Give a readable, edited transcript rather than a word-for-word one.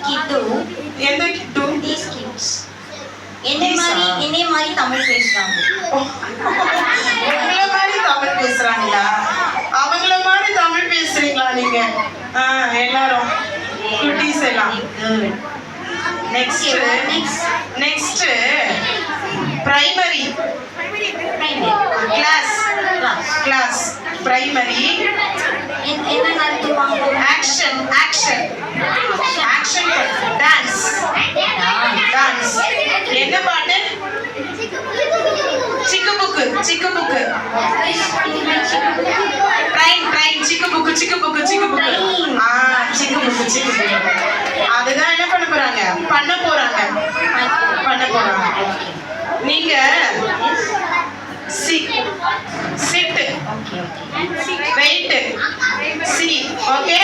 kid do? எந்த கிட்டு? These kids. என்னை மாதிரி தமிழ் பேசுறாங்க. உங்களை மாதிரி தமிழ் பேசுறாங்களா? அவங்கள மாதிரி தமிழ் பேசுறீங்களா நீங்க? எல்லாரும் குட்டீஸ் எல்லாம். Next primary class primary. என்ன நடத்துவாங்க? Action dance. என்ன பாட்டு? சிக்கு புக்கு ட்ரைன் சிக்கு புக்கு அதுதான் என்ன பண்ண போறாங்க நீங்க சிட் வெயிட் சி. ஓகே